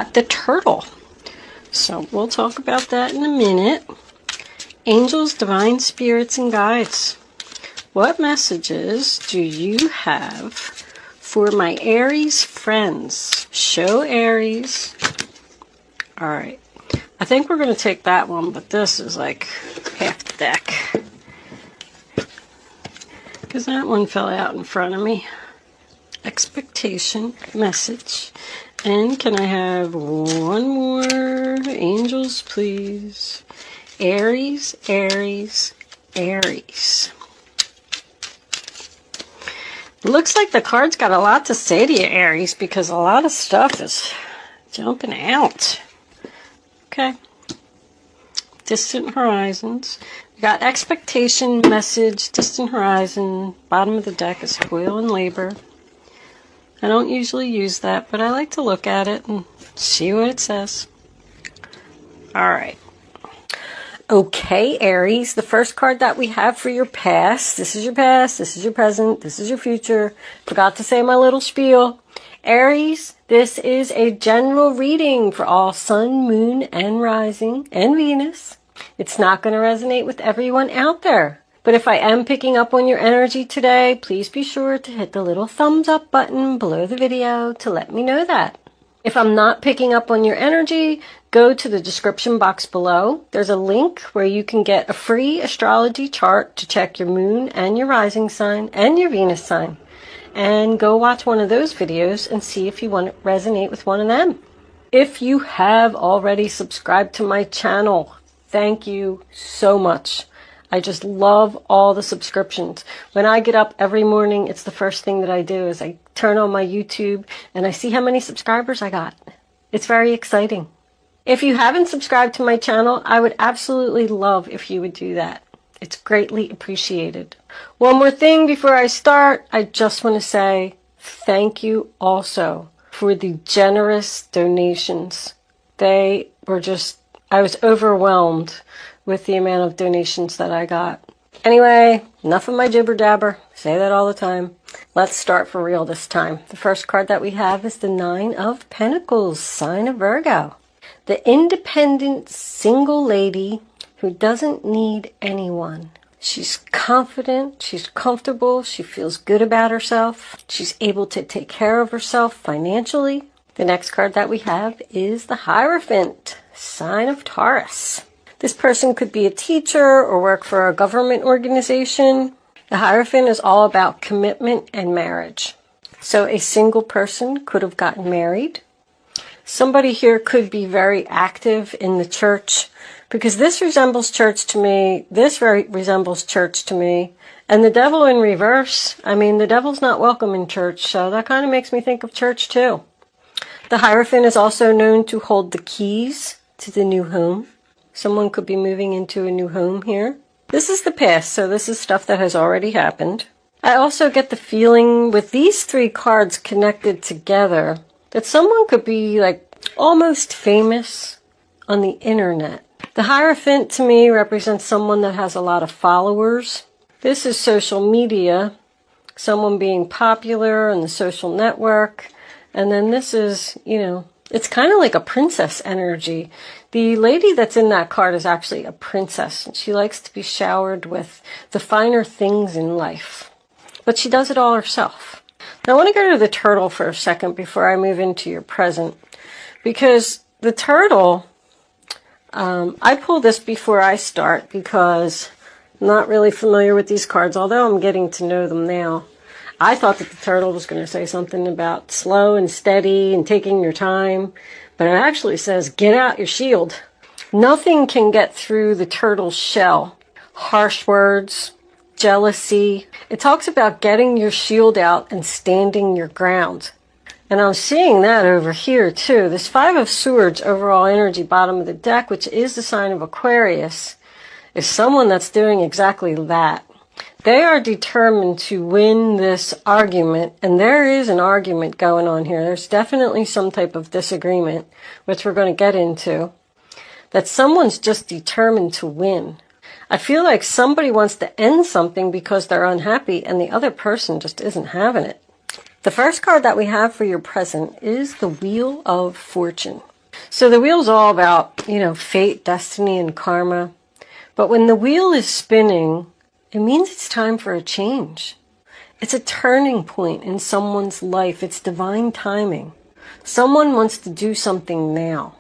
got the turtle. So we'll talk about that in a minute. Angels, divine spirits, and guides. What messages do you have for my Aries friends? Show Aries. Alright. I think we're going to take that one, but this is like half the deck. Because that one fell out in front of me. Expectation, message. And can I have one more? Angels, please. Aries, Aries, Aries. Looks like the card's got a lot to say to you, Aries, because a lot of stuff is jumping out. Okay. Distant horizons. We got expectation, message, distant horizon. Bottom of the deck is toil and labor. I don't usually use that, but I like to look at it and see what it says. Alright. Okay, Aries, the first card that we have for your past. This is your past, this is your present, this is your future. Forgot to say my little spiel. Aries, this is a general reading for all sun, moon, and rising, and Venus. It's not going to resonate with everyone out there. But if I am picking up on your energy today, please be sure to hit the little thumbs up button below the video to let me know that. If I'm not picking up on your energy, go to the description box below. There's a link where you can get a free astrology chart to check your moon and your rising sign and your Venus sign. And go watch one of those videos and see if you want to resonate with one of them. If you have already subscribed to my channel, thank you so much. I just love all the subscriptions. When I get up every morning, it's the first thing that I do is I turn on my YouTube and I see how many subscribers I got. It's very exciting. If you haven't subscribed to my channel, I would absolutely love if you would do that. It's greatly appreciated. One more thing before I start, I just want to say thank you also for the generous donations. They were just, I was overwhelmed with the amount of donations that I got. Anyway, enough of my jibber jabber. Say that all the time. Let's start for real this time. The first card that we have is the Nine of Pentacles, sign of Virgo. The independent single lady who doesn't need anyone. She's confident, she's comfortable, she feels good about herself. She's able to take care of herself financially. The next card that we have is the Hierophant, sign of Taurus. This person could be a teacher or work for a government organization. The Hierophant is all about commitment and marriage. So a single person could have gotten married. Somebody here could be very active in the church because this resembles church to me. This resembles church to me. And the devil in reverse, I mean, the devil's not welcome in church, so that kind of makes me think of church too. The Hierophant is also known to hold the keys to the new home. Someone could be moving into a new home here. This is the past, so this is stuff that has already happened. I also get the feeling with these three cards connected together that someone could be like almost famous on the internet. The Hierophant to me represents someone that has a lot of followers. This is social media, someone being popular on the social network. And then this is, it's kind of like a princess energy. The lady that's in that card is actually a princess, and she likes to be showered with the finer things in life. But she does it all herself. Now I want to go to the turtle for a second before I move into your present. Because the turtle, I pull this before I start because I'm not really familiar with these cards, although I'm getting to know them now. I thought that the turtle was going to say something about slow and steady and taking your time, but it actually says, get out your shield. Nothing can get through the turtle's shell. Harsh words, jealousy. It talks about getting your shield out and standing your ground. And I'm seeing that over here too. This Five of Swords, overall energy, bottom of the deck, which is the sign of Aquarius, is someone that's doing exactly that. They are determined to win this argument, and there is an argument going on here. There's definitely some type of disagreement, which we're going to get into, that someone's just determined to win. I feel like somebody wants to end something because they're unhappy, and the other person just isn't having it. The first card that we have for your present is the Wheel of Fortune. So the wheel's all about, fate, destiny, and karma. But when the wheel is spinning, it means it's time for a change. It's a turning point in someone's life. It's divine timing. Someone wants to do something now.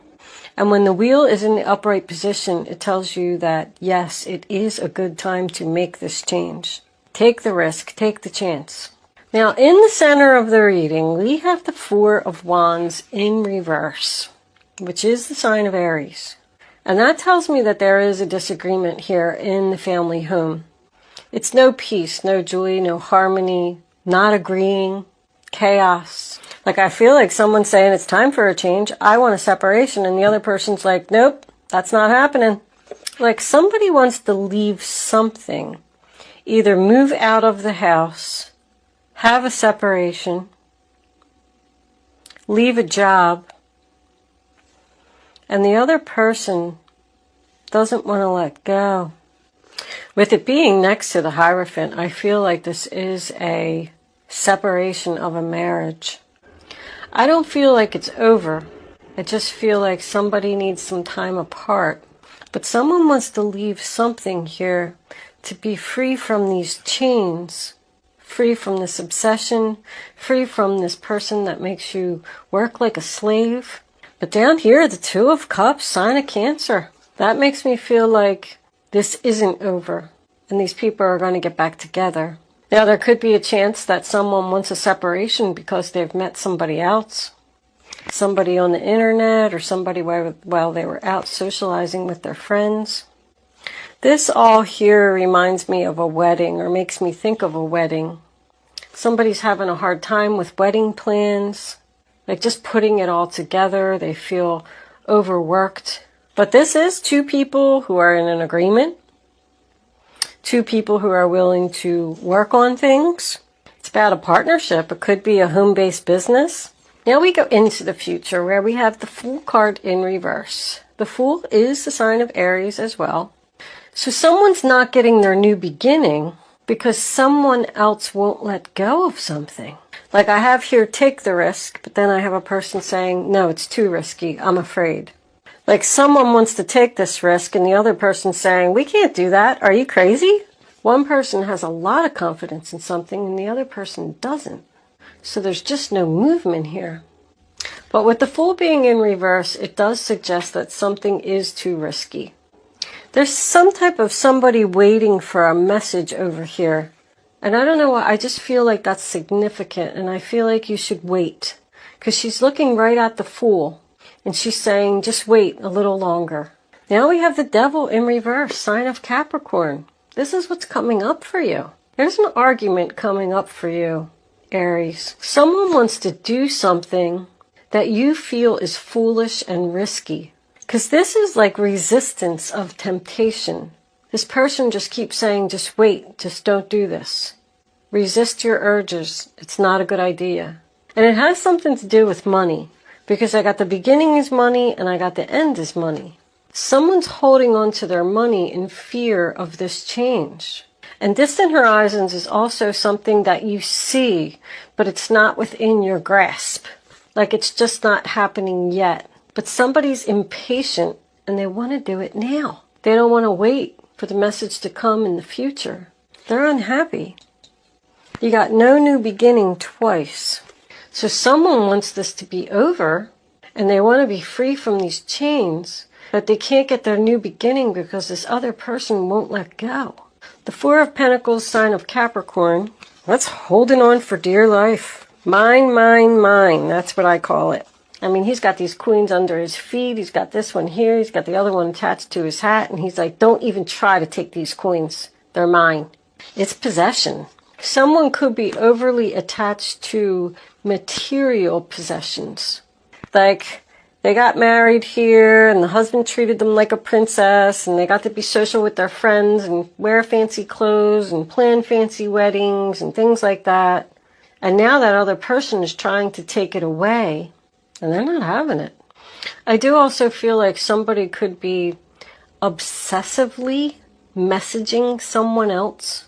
And when the wheel is in the upright position, it tells you that, yes, it is a good time to make this change. Take the risk, take the chance. Now, in the center of the reading, we have the Four of Wands in reverse, which is the sign of Aries. And that tells me that there is a disagreement here in the family home. It's no peace, no joy, no harmony, not agreeing, chaos. Like, I feel like someone's saying it's time for a change. I want a separation. And the other person's like, nope, that's not happening. Like, somebody wants to leave something. Either move out of the house, have a separation, leave a job. And the other person doesn't want to let go. With it being next to the Hierophant, I feel like this is a separation of a marriage. I don't feel like it's over. I just feel like somebody needs some time apart. But someone wants to leave something here to be free from these chains, free from this obsession, free from this person that makes you work like a slave. But down here, the Two of Cups, sign of Cancer. That makes me feel like this isn't over, and these people are going to get back together. Now, there could be a chance that someone wants a separation because they've met somebody else, somebody on the internet, or somebody while they were out socializing with their friends. This all here reminds me of a wedding, or makes me think of a wedding. Somebody's having a hard time with wedding plans, like just putting it all together. They feel overworked. But this is two people who are in an agreement. Two people who are willing to work on things. It's about a partnership. It could be a home-based business. Now we go into the future where we have the Fool card in reverse. The Fool is the sign of Aries as well. So someone's not getting their new beginning because someone else won't let go of something. Like I have here, take the risk, but then I have a person saying, no, it's too risky. I'm afraid. Like someone wants to take this risk and the other person's saying, we can't do that. Are you crazy? One person has a lot of confidence in something and the other person doesn't. So there's just no movement here. But with the Fool being in reverse, it does suggest that something is too risky. There's some type of somebody waiting for a message over here. And I don't know why, I just feel like that's significant and I feel like you should wait. Because she's looking right at the Fool. And she's saying, just wait a little longer. Now we have the Devil in reverse, sign of Capricorn. This is what's coming up for you. There's an argument coming up for you, Aries. Someone wants to do something that you feel is foolish and risky. Because this is like resistance of temptation. This person just keeps saying, just wait, just don't do this. Resist your urges. It's not a good idea. And it has something to do with money. Because I got the beginning is money and I got the end is money. Someone's holding on to their money in fear of this change. And distant horizons is also something that you see, but it's not within your grasp. Like it's just not happening yet. But somebody's impatient and they want to do it now. They don't want to wait for the message to come in the future. They're unhappy. You got no new beginning twice. So someone wants this to be over and they want to be free from these chains, but they can't get their new beginning because this other person won't let go. The Four of Pentacles, sign of Capricorn, that's holding on for dear life. Mine, mine, mine. That's what I call it. I mean, he's got these queens under his feet. He's got this one here. He's got the other one attached to his hat. And he's like, don't even try to take these coins. They're mine. It's possession. Someone could be overly attached to material possessions. Like, they got married here and the husband treated them like a princess and they got to be social with their friends and wear fancy clothes and plan fancy weddings and things like that. And now that other person is trying to take it away and they're not having it. I do also feel like somebody could be obsessively messaging someone else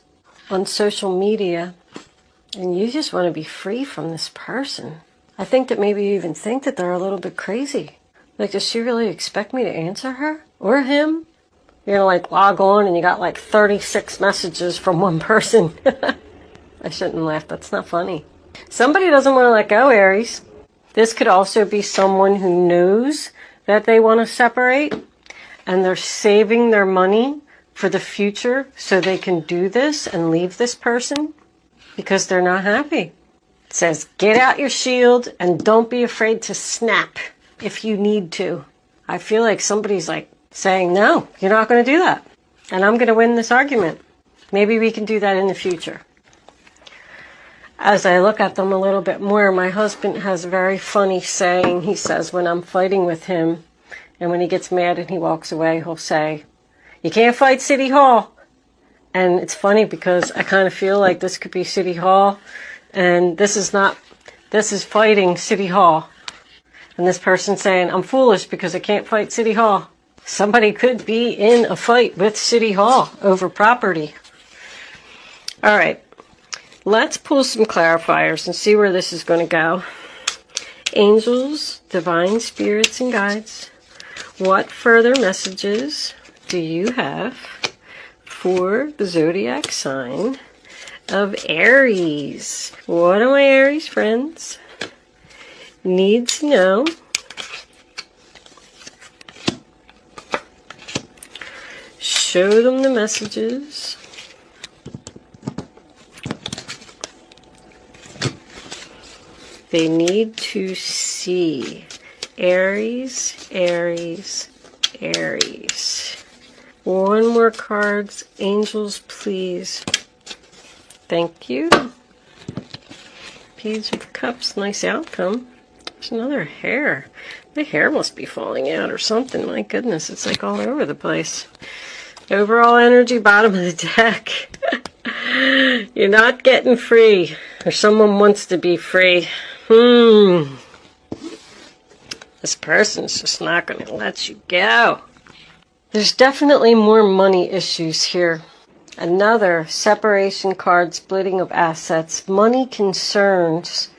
on social media and you just want to be free from this person. I think that maybe you even think that they're a little bit crazy. Like, does she really expect me to answer her? Or him? You're gonna like log on and you got like 36 messages from one person. I shouldn't laugh, that's not funny. Somebody doesn't want to let go, Aries. This could also be someone who knows that they want to separate and they're saving their money for the future so they can do this and leave this person because they're not happy. It says, get out your shield and don't be afraid to snap if you need to. I feel like somebody's like saying, no, you're not going to do that. And I'm going to win this argument. Maybe we can do that in the future. As I look at them a little bit more, my husband has a very funny saying. He says when I'm fighting with him, and when he gets mad and he walks away, he'll say, you can't fight City Hall. And it's funny because I kind of feel like this could be City Hall, and this is fighting City Hall. And this person's saying, I'm foolish because I can't fight City Hall. Somebody could be in a fight with City Hall over property. All right. Let's pull some clarifiers and see where this is going to go. Angels, divine spirits, and guides, what further messages do you have for the zodiac sign of Aries? What do my Aries friends need to know show them the messages they need to see? Aries, Aries, Aries. One more cards. Angels, please. Thank you. Page of Cups. Nice outcome. There's another hair. The hair must be falling out or something. My goodness, it's like all over the place. Overall energy, bottom of the deck. You're not getting free. Or someone wants to be free. This person's just not going to let you go. There's definitely more money issues here. Another separation card, splitting of assets, money concerns.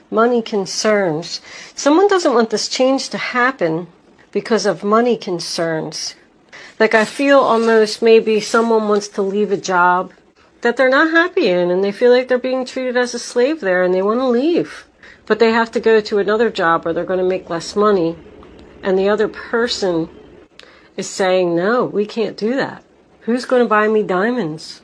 Money concerns. Someone doesn't want this change to happen because of money concerns. Like I feel almost maybe someone wants to leave a job that they're not happy in and they feel like they're being treated as a slave there and they want to leave. But they have to go to another job where they're going to make less money. And the other person is saying, no, we can't do that. Who's going to buy me diamonds?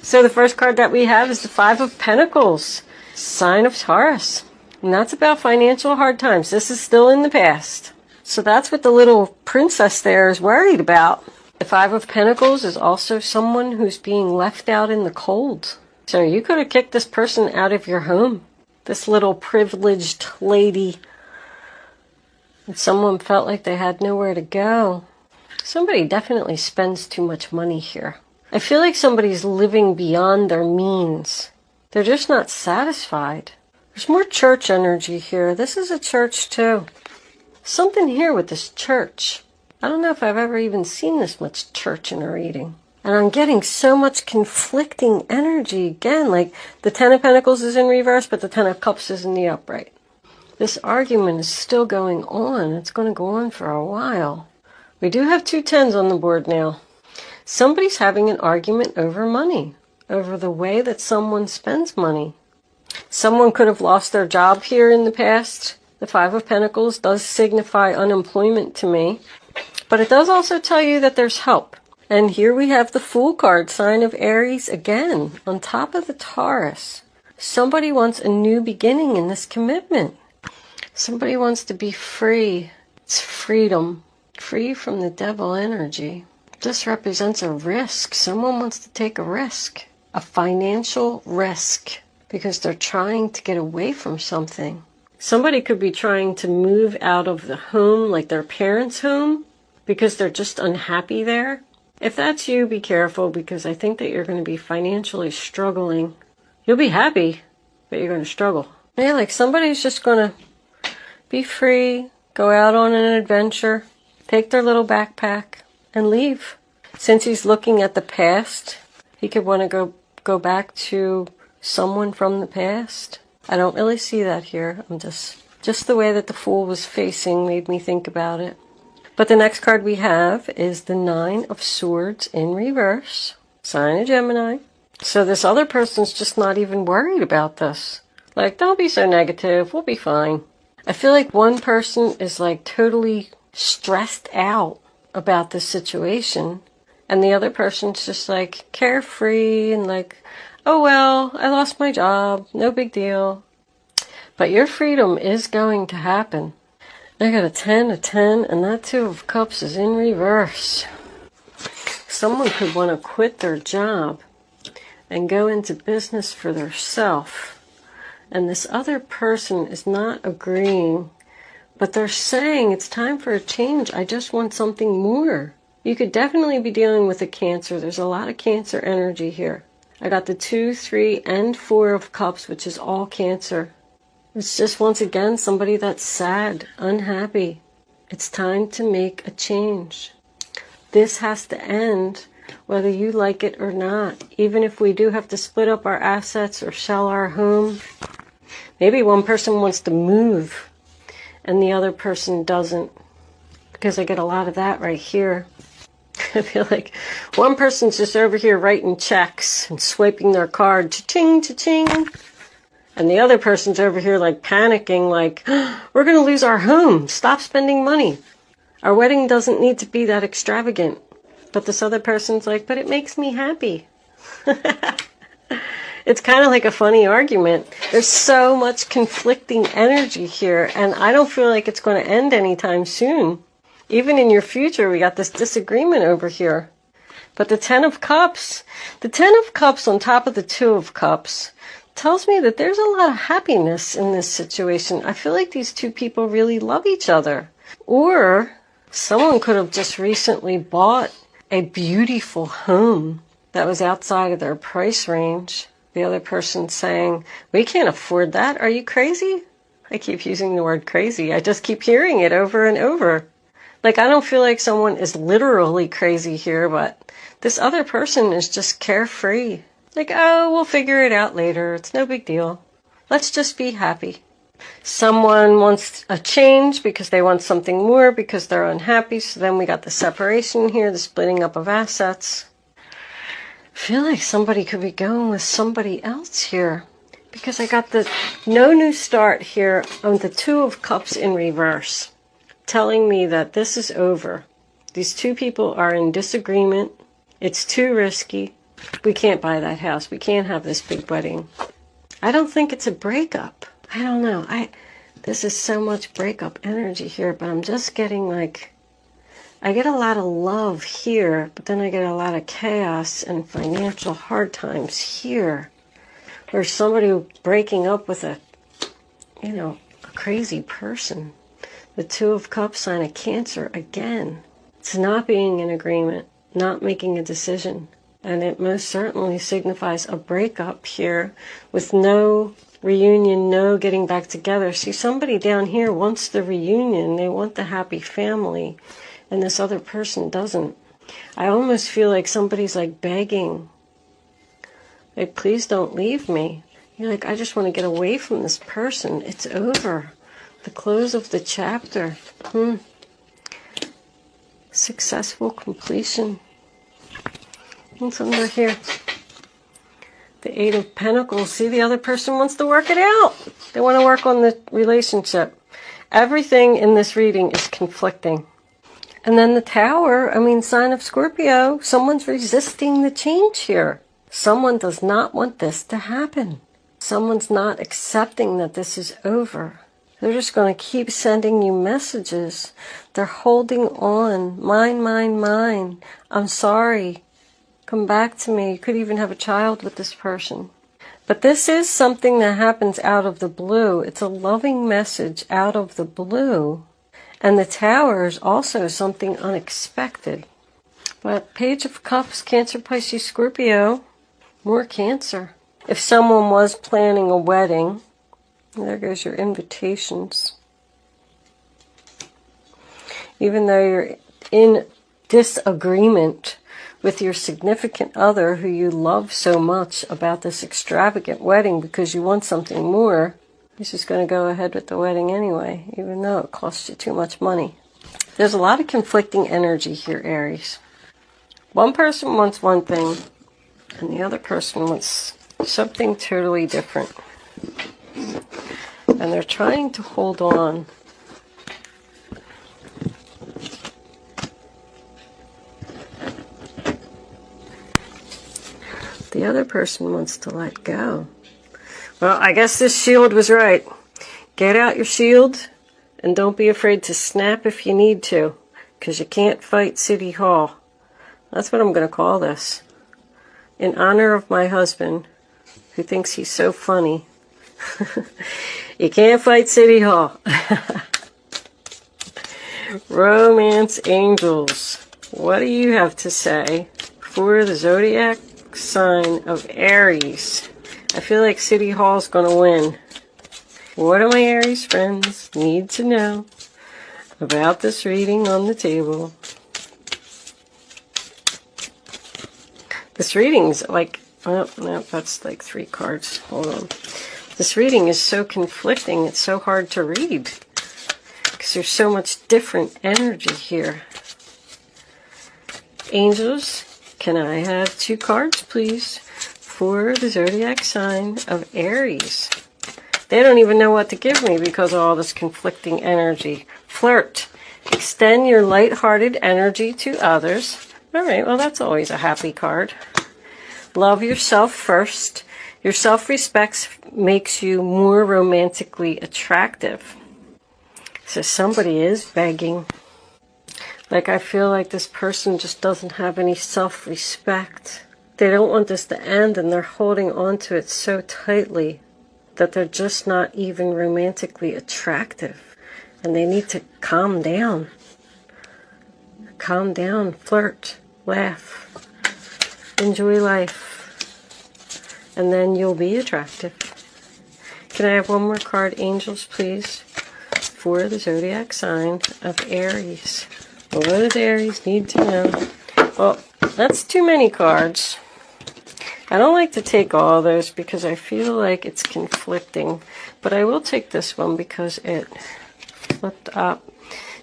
So the first card that we have is the Five of Pentacles, sign of Taurus. And that's about financial hard times. This is still in the past. So that's what the little princess there is worried about. The Five of Pentacles is also someone who's being left out in the cold. So you could have kicked this person out of your home. This little privileged lady. And someone felt like they had nowhere to go. Somebody definitely spends too much money here. I feel like somebody's living beyond their means. They're just not satisfied. There's more church energy here. This is a church too. Something here with this church. I don't know if I've ever even seen this much church in a reading. And I'm getting so much conflicting energy again. Like the Ten of Pentacles is in reverse, but the Ten of Cups is in the upright. This argument is still going on. It's going to go on for a while. We do have two tens on the board now. Somebody's having an argument over money, over the way that someone spends money. Someone could have lost their job here in the past. The Five of Pentacles does signify unemployment to me, but it does also tell you that there's help. And here we have the Fool card, sign of Aries again, on top of the Taurus. Somebody wants a new beginning in this commitment. Somebody wants to be free. It's freedom. Free from the devil energy. This represents a risk. Someone wants to take a risk. A financial risk. Because they're trying to get away from something. Somebody could be trying to move out of the home, like their parents' home, because they're just unhappy there. If that's you, be careful, because I think that you're going to be financially struggling. You'll be happy, but you're going to struggle. Yeah, like somebody's just going to be free, go out on an adventure, take their little backpack, and leave. Since he's looking at the past, he could want to go back to someone from the past. I don't really see that here. I'm just Just the way that the Fool was facing made me think about it. But the next card we have is the Nine of Swords in reverse. Sign of Gemini. So this other person's just not even worried about this. Like, don't be so negative. We'll be fine. I feel like one person is like totally stressed out about this situation. And the other person's just like carefree and like, oh well, I lost my job. No big deal. But your freedom is going to happen. I got a 10, and that Two of Cups is in reverse. Someone could want to quit their job and go into business for themselves. And this other person is not agreeing, but they're saying it's time for a change. I just want something more. You could definitely be dealing with a Cancer. There's a lot of Cancer energy here. I got the 2, 3, and 4 of Cups, which is all Cancer. It's just, once again, somebody that's sad, unhappy. It's time to make a change. This has to end, whether you like it or not. Even if we do have to split up our assets or sell our home. Maybe one person wants to move and the other person doesn't. Because I get a lot of that right here. I feel like one person's just over here writing checks and swiping their card. Cha-ching, cha-ching. And the other person's over here like panicking, like, we're going to lose our home. Stop spending money. Our wedding doesn't need to be that extravagant. But this other person's like, but it makes me happy. It's kind of like a funny argument. There's so much conflicting energy here, and I don't feel like it's going to end anytime soon. Even in your future, we got this disagreement over here. But the 10 of Cups on top of the 2 of Cups, tells me that there's a lot of happiness in this situation. I feel like these two people really love each other. Or someone could have just recently bought a beautiful home that was outside of their price range. The other person saying, we can't afford that. Are you crazy? I keep using the word crazy. I just keep hearing it over and over. Like, I don't feel like someone is literally crazy here, but this other person is just carefree. Like, oh, we'll figure it out later. It's no big deal. Let's just be happy. Someone wants a change because they want something more because they're unhappy. So then we got the separation here, the splitting up of assets. I feel like somebody could be going with somebody else here because I got the no new start here on the 2 of Cups in reverse, telling me that this is over. These two people are in disagreement. It's too risky. We can't buy that house. We can't have this big wedding. I don't think it's a breakup. I don't know. This is so much breakup energy here, but I'm just getting like, I get a lot of love here, but then I get a lot of chaos and financial hard times here. Or somebody breaking up with a crazy person. The 2 of Cups sign of Cancer again. It's not being in agreement, not making a decision. And it most certainly signifies a breakup here with no reunion, no getting back together. See, somebody down here wants the reunion. They want the happy family. And this other person doesn't. I almost feel like somebody's like begging. Like, please don't leave me. You're like, I just want to get away from this person. It's over. The close of the chapter. Successful completion. What's under here? The 8 of Pentacles. See, the other person wants to work it out. They want to work on the relationship. Everything in this reading is conflicting. And then the Tower, sign of Scorpio. Someone's resisting the change here. Someone does not want this to happen. Someone's not accepting that this is over. They're just going to keep sending you messages. They're holding on. Mine. I'm sorry. Come back to me. You could even have a child with this person. But this is something that happens out of the blue. It's a loving message out of the blue. And the Tower is also something unexpected. But Page of Cups, Cancer, Pisces, Scorpio, more Cancer. If someone was planning a wedding, there goes your invitations. Even though you're in disagreement with your significant other who you love so much about this extravagant wedding because you want something more, He's just going to go ahead with the wedding anyway, even though it costs you too much money. There's a lot of conflicting energy here, Aries. One person wants one thing, and the other person wants something totally different. And they're trying to hold on. The other person wants to let go. Well, I guess this shield was right. Get out your shield and don't be afraid to snap if you need to, because you can't fight City Hall. That's what I'm going to call this. In honor of my husband, who thinks he's so funny. You can't fight City Hall. Romance angels. What do you have to say for the zodiac sign of Aries? I feel like City Hall's going to win. What do my Aries friends need to know about this reading on the table? This reading's like, well, no, that's like 3 cards. Hold on. This reading is so conflicting, it's so hard to read. Because there's so much different energy here. Angels, can I have 2 cards, please, for the zodiac sign of Aries? They don't even know what to give me because of all this conflicting energy. Flirt. Extend your light-hearted energy to others. All right, well, that's always a happy card. Love yourself first. Your self-respect makes you more romantically attractive. So somebody is begging. Like, I feel like this person just doesn't have any self-respect. They don't want this to end, and they're holding on to it so tightly that they're just not even romantically attractive. And they need to calm down. Calm down, flirt, laugh, enjoy life. And then you'll be attractive. Can I have one more card, angels, please, for the zodiac sign of Aries? What does Aries need to know? Well, that's too many cards. I don't like to take all those because I feel like it's conflicting. But I will take this one because it flipped up.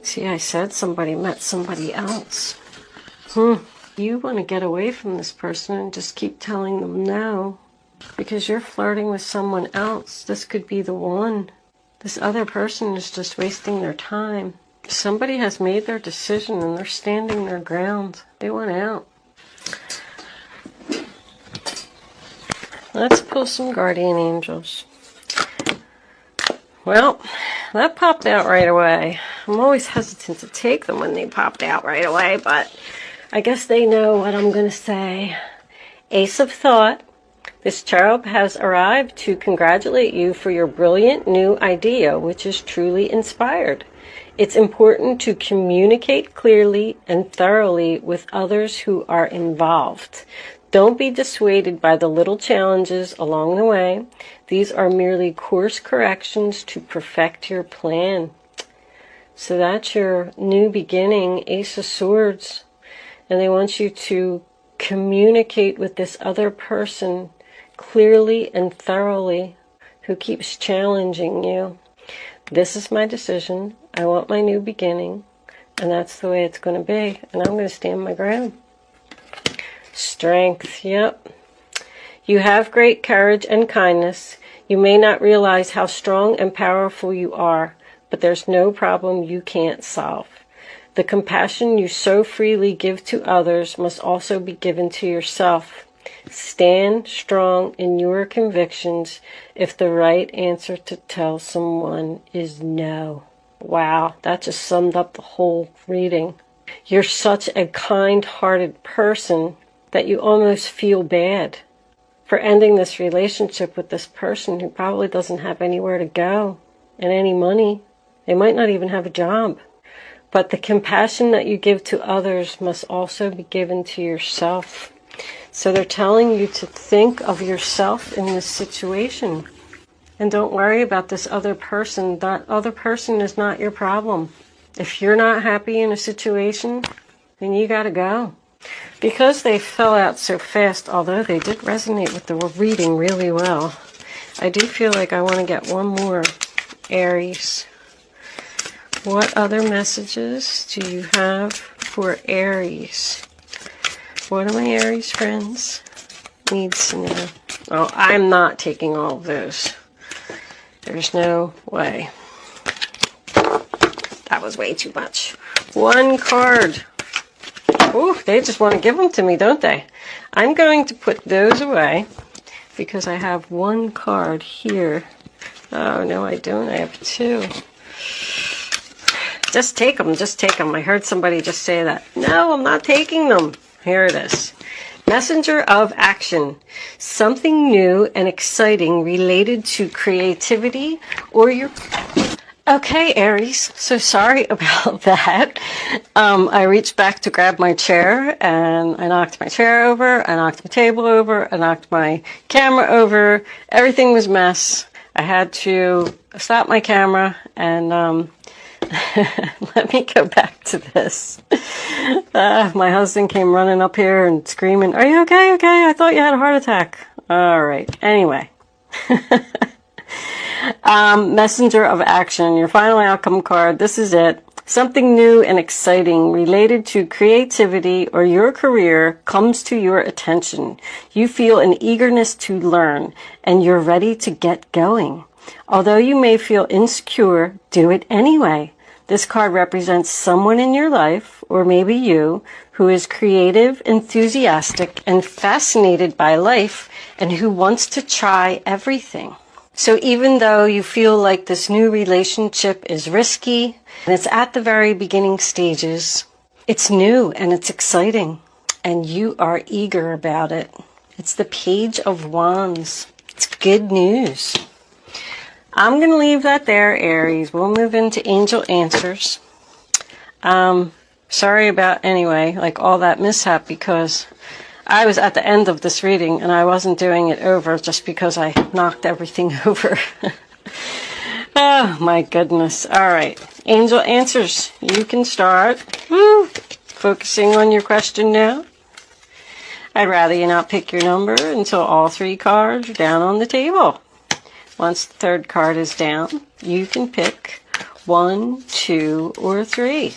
See, I said somebody met somebody else. You want to get away from this person and just keep telling them no. Because you're flirting with someone else. This could be the one. This other person is just wasting their time. Somebody has made their decision and they're standing their ground. They want out. Let's pull some guardian angels. Well, that popped out right away. I'm always hesitant to take them when they popped out right away, but I guess they know what I'm going to say. Ace of Thought. This cherub has arrived to congratulate you for your brilliant new idea, which is truly inspired. It's important to communicate clearly and thoroughly with others who are involved. Don't be dissuaded by the little challenges along the way. These are merely course corrections to perfect your plan. So that's your new beginning, Ace of Swords. And they want you to communicate with this other person clearly and thoroughly who keeps challenging you. This is my decision. I want my new beginning. And that's the way it's going to be. And I'm going to stand my ground. Strength, yep. You have great courage and kindness. You may not realize how strong and powerful you are, but there's no problem you can't solve. The compassion you so freely give to others must also be given to yourself. Stand strong in your convictions if the right answer to tell someone is no. Wow, that just summed up the whole reading. You're such a kind-hearted person that you almost feel bad for ending this relationship with this person who probably doesn't have anywhere to go and any money. They might not even have a job. But the compassion that you give to others must also be given to yourself. So they're telling you to think of yourself in this situation. And don't worry about this other person. That other person is not your problem. If you're not happy in a situation, then you gotta go. Because they fell out so fast, although they did resonate with the reading really well, I do feel like I want to get one more, Aries. What other messages do you have for Aries? What do my Aries friends need to know? Oh, I'm not taking all of those. There's no way. That was way too much. One card. Ooh, they just want to give them to me, don't they? I'm going to put those away because I have one card here. Oh, no, I don't. I have two. Just take them. Just take them. I heard somebody just say that. No, I'm not taking them. Here it is. Messenger of action. Something new and exciting related to creativity or your... Okay, Aries, so sorry about that. I reached back to grab my chair, and I knocked my chair over, I knocked my table over, I knocked my camera over. Everything was a mess. I had to stop my camera and let me go back to this. My husband came running up here and screaming, "Are you okay? Okay, I thought you had a heart attack." All right, anyway. Messenger of action, your final outcome card. This is it. Something new and exciting related to creativity or your career comes to your attention. You feel an eagerness to learn and you're ready to get going. Although you may feel insecure, do it anyway. This card represents someone in your life, or maybe you, who is creative, enthusiastic, and fascinated by life and who wants to try everything. So even though you feel like this new relationship is risky, and it's at the very beginning stages, it's new and it's exciting, and you are eager about it. It's the Page of Wands. It's good news. I'm going to leave that there, Aries. We'll move into angel answers. Sorry about, anyway, like all that mishap, because I was at the end of this reading and I wasn't doing it over just because I knocked everything over. Oh my goodness. All right. Angel answers. You can start. Woo. Focusing on your question now. I'd rather you not pick your number until all three cards are down on the table. Once the third card is down, you can pick 1, 2, or 3.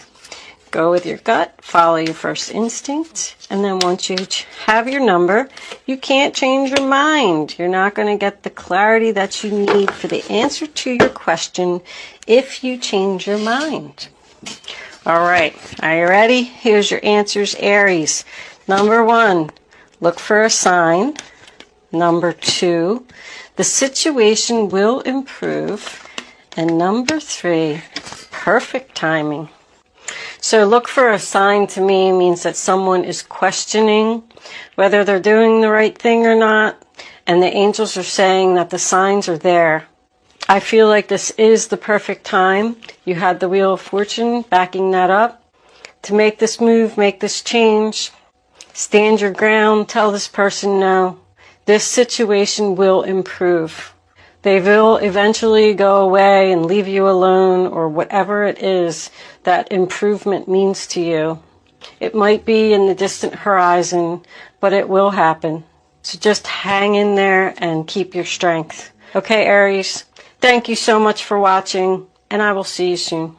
Go with your gut, follow your first instinct, and then once you have your number, you can't change your mind. You're not going to get the clarity that you need for the answer to your question if you change your mind. All right, are you ready? Here's your answers, Aries. Number 1, look for a sign. Number 2, the situation will improve. And number 3, perfect timing. So look for a sign to me means that someone is questioning whether they're doing the right thing or not. And the angels are saying that the signs are there. I feel like this is the perfect time. You had the Wheel of Fortune backing that up. To make this move, make this change. Stand your ground. Tell this person no. This situation will improve. They will eventually go away and leave you alone, or whatever it is that improvement means to you. It might be in the distant horizon, but it will happen. So just hang in there and keep your strength. Okay, Aries, thank you so much for watching, and I will see you soon.